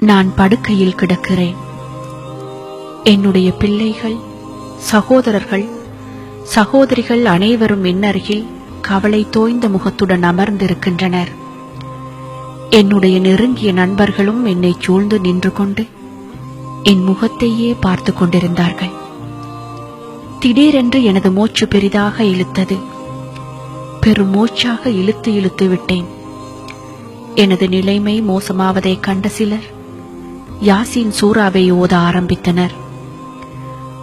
நான் படுக்கையில் கிடக்கிறேன். என்னுடைய பிள்ளைகள், சகோதரர்கள், சகோதரிகள் அனைவரும் என்னருகில் கவலை தோய்ந்த முகத்துடன் அமர்ந்திருக்கின்றனர். என்னுடைய நெருங்கிய நண்பர்களும் என்னை சூழ்ந்து நின்று கொண்டு என் முகத்தையே பார்த்து கொண்டிருந்தார்கள். திடீரென்று எனது மூச்சு பெரிதாக இழுத்தது. பெருமூச்சாக இழுத்து இழுத்து விட்டேன். எனது நிலைமை மோசமாவதை கண்ட சிலர் யாசின் சூறாவை ஓத ஆரம்பித்தனர்.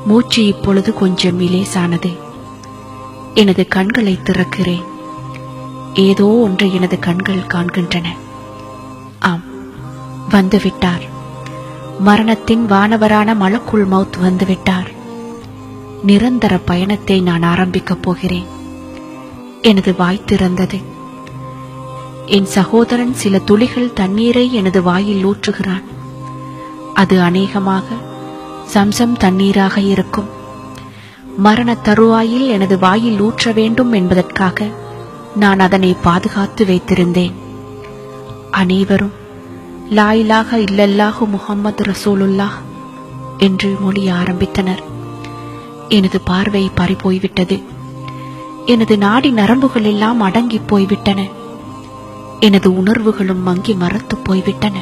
மூச்சு இப்பொழுது கொஞ்சம் லேசானது. எனது கண்களை திறக்கிறேன். ஏதோ ஒன்று எனது கண்கள் காண்கின்றன. ஆம், வந்துவிட்டார். மரணத்தின் வானவரான மலக்குள் மௌத் வந்துவிட்டார். நிரந்தர பயணத்தை நான் ஆரம்பிக்கப் போகிறேன். எனது வாய் திறந்தது. என் சகோதரன் சில துளிகள் தண்ணீரை எனது வாயில் ஊற்றுகிறான். அது அநேகமாக சம்சம் தண்ணீராக இருக்கும். மரண தருவாயில் எனது வாயில் ஊற்ற வேண்டும் என்பதற்காக நான் அதனை பாதுகாத்து வைத்திருந்தேன். அனைவரும் லா இலாஹ இல்லல்லாஹு முஹம்மது ரசூலுல்லாஹ் என்று மொழிய ஆரம்பித்தனர். எனது பார்வை பறிபோய்விட்டது. எனது நாடி நரம்புகள் எல்லாம் அடங்கி போய்விட்டன. எனது உணர்வுகளும் மங்கி மறத்து போய்விட்டன.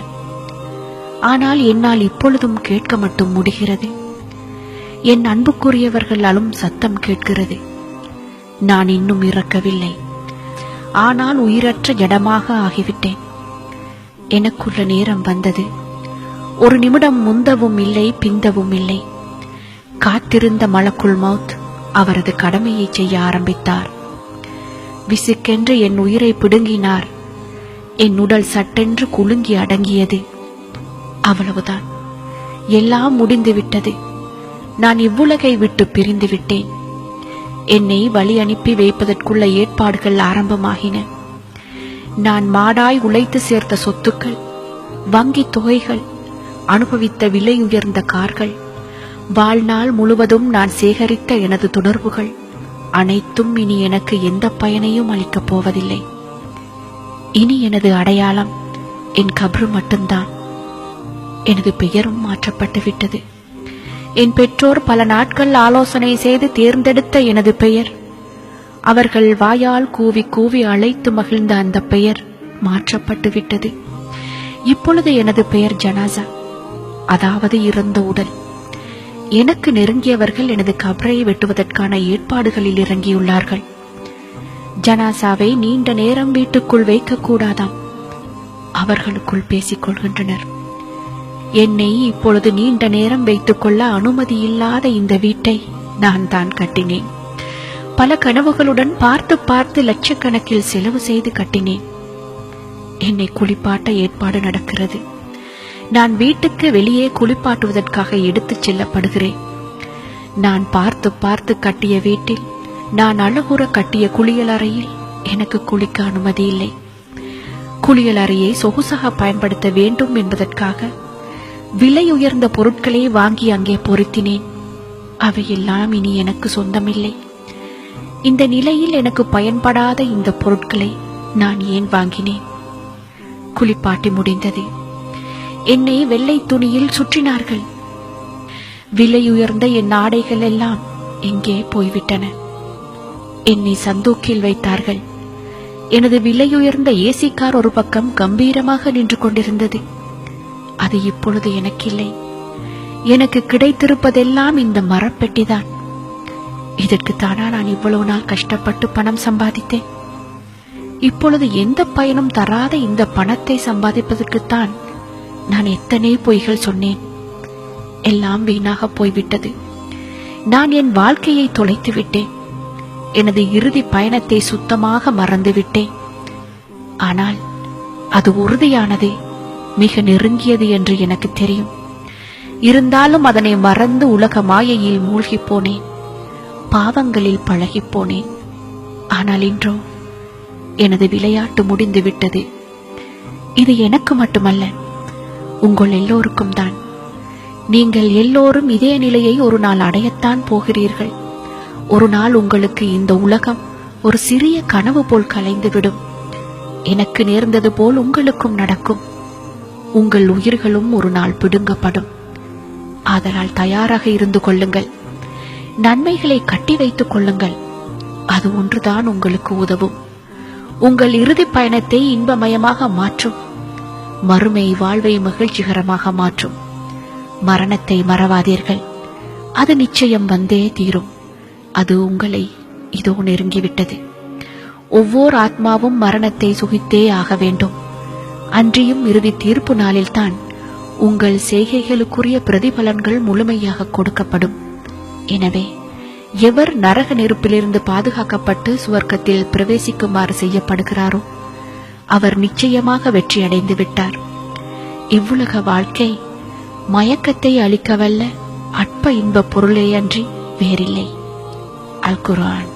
ஆனால் என்னால் இப்பொழுதும் கேட்க மட்டும் முடிகிறது. என் அன்புக்குரியவர்கள் அழும் சத்தம் கேட்கிறது. நான் இன்னும் இறக்கவில்லை. ஆனால் உயிரற்ற ஜடமாக ஆகிவிட்டேன். எனக்குள்ள நேரம் வந்தது. ஒரு நிமிடம் முந்தவும் இல்லை, பிந்தவும் இல்லை. காத்திருந்த மலக்குள் மௌத் அவரது கடமையை செய்ய ஆரம்பித்தார். விசுக்கென்று என் உயிரை பிடுங்கினார். என் உடல் சட்டென்று குலுங்கி அடங்கியது. அவ்வளவுதான், எல்லாம் முடிந்துவிட்டது. நான் இவ்வுலகை விட்டு பிரிந்து விட்டேன். என்னை வழி அனுப்பி வைப்பதற்குள்ள ஏற்பாடுகள் ஆரம்பமாகின. நான் மாடாய் உழைத்து சேர்த்த சொத்துக்கள், வங்கி தொகைகள், அனுபவித்த விலை உயர்ந்த கார்கள், வாழ்நாள் முழுவதும் நான் சேகரித்த எனது தொடர்புகள் அனைத்தும் இனி எனக்கு எந்த பயனையும் அளிக்கப் போவதில்லை. இனி எனது அடையாளம் என் கப்ரு மட்டும்தான். எனது பெயரும் மாற்றப்பட்டு விட்டது. என் பெற்றோர் பல நாட்கள் ஆலோசனை செய்து தேர்ந்தெடுத்த எனது பெயர், அவர்கள் வாயால் கூவி கூவி அழைத்து மகிழ்ந்த அந்த பெயர் மாற்றப்பட்டு விட்டது. இப்பொழுது எனது பெயர் ஜனாசா, அதாவது இறந்த உடல். எனக்கு நெருங்கியவர்கள் எனது கபரை வெட்டுவதற்கான ஏற்பாடுகளில் இறங்கியுள்ளார்கள். ஜனாசாவை நீண்ட நேரம் வீட்டுக்குள் வைக்கக்கூடாதாம். அவர்களுக்குள் பேசிக் கொள்கின்றனர். என்னை இப்பொழுது நீண்ட நேரம் வைத்துக் கொள்ள அனுமதி இல்லாத இந்த வீட்டை நான் தான் கட்டினேன். பல கனவுகளுடன் பார்த்து பார்த்து லட்சக்கணக்கில் செலவு செய்து கட்டினேன். என்னை குளிப்பாட்ட ஏற்பாடு நடக்கிறது. நான் வீட்டுக்கு வெளியே குளிப்பாட்டுவதற்காக எடுத்துச் செல்லப்படுகிறேன். நான் பார்த்து பார்த்து கட்டிய வீட்டில், நான் அழகுற கட்டிய குளியலறையில் எனக்கு குளிக்க அனுமதி இல்லை. குளியலறையை சொகுசாக பயன்படுத்த வேண்டும் என்பதற்காக விலை உயர்ந்த பொருட்களை வாங்கி அங்கே பொருத்தினேன். அவையெல்லாம் இனி எனக்கு சொந்தமில்லை. இந்த நிலையில் எனக்கு பயன்படாத இந்த பொருட்களை நான் ஏன் வாங்கினேன்? குளிப்பாட்டி முடிந்தது. என்னை வெள்ளை துணியில் சுற்றினார்கள். விலை உயர்ந்த என் ஆடைகள் எல்லாம் எங்கே போய்விட்டன? என்னை சந்தூக்கில் வைத்தார்கள். எனது விலையுயர்ந்த ஏசி கார் ஒரு பக்கம் கம்பீரமாக நின்று கொண்டிருந்தது. அது இப்பொழுது எனக்கில்லை. எனக்கு கிடைத்திருப்பதெல்லாம் இந்த மரப்பெட்டிதான். இதற்குத்தானா நான் இவ்வளவு நாள் கஷ்டப்பட்டு பணம் சம்பாதித்தேன்? இப்பொழுது எந்த பயனும் தராத இந்த பணத்தை சம்பாதிப்பதற்குத்தான் நான் எத்தனை பொய்கள் சொன்னேன். எல்லாம் வீணாக போய்விட்டது. நான் என் வாழ்க்கையை தொலைத்து விட்டேன். எனது இறுதி பயணத்தை சுத்தமாக மறந்துவிட்டேன். ஆனால் அது உறுதியானது, மிக நெருங்கியது என்று எனக்கு தெரியும். இருந்தாலும் அதனை மறந்து உலக மாயையில் மூழ்கி போனேன், பாவங்களில் பழகி போனேன். ஆனால் இன்றோ எனது விளையாட்டு முடிந்து விட்டது. இது எனக்கு மட்டுமல்ல, உங்கள் எல்லோருக்கும் தான். நீங்கள் எல்லோரும் இதே நிலையை ஒரு நாள் அடையத்தான் போகிறீர்கள். ஒரு நாள் உங்களுக்கு இந்த உலகம் ஒரு சிறிய கனவு போல் கலைந்துவிடும். எனக்கு நேர்ந்தது போல் உங்களுக்கும் நடக்கும். உங்கள் உயிர்களும் ஒரு நாள் பிடுங்கப்படும். ஆதலால் தயாராக இருந்து கொள்ளுங்கள். நன்மைகளை கட்டி வைத்துக் கொள்ளுங்கள். அது ஒன்றுதான் உங்களுக்கு உதவும். உங்கள் இறுதி பயணத்தை இன்பமயமாக மாற்றும். மறுமை வாழ்வை மகிழ்ச்சிகரமாக மாற்றும். மரணத்தை மறவாதீர்கள். அது நிச்சயம் வந்தே தீரும். அது உங்களை இதோ நெருங்கிவிட்டது. ஒவ்வொரு ஆத்மாவும் மரணத்தை சுகித்தே ஆக வேண்டும். அன்றியும் இறுதி தீர்ப்பு நாளில்தான் உங்கள் செய்கைகளுக்குரிய பிரதிபலன்கள் முழுமையாக கொடுக்கப்படும். எனவே எவர் நரக நெருப்பிலிருந்து பாதுகாக்கப்பட்டு சுவர்க்கத்தில் பிரவேசிக்குமாறு செய்யப்படுகிறாரோ அவர் நிச்சயமாக வெற்றியடைந்து விட்டார். இவ்வுலக வாழ்க்கை மயக்கத்தை அளிக்கவல்ல அற்ப இன்ப பொருளே அன்றி வேறில்லை. அல் குர்ஆன்.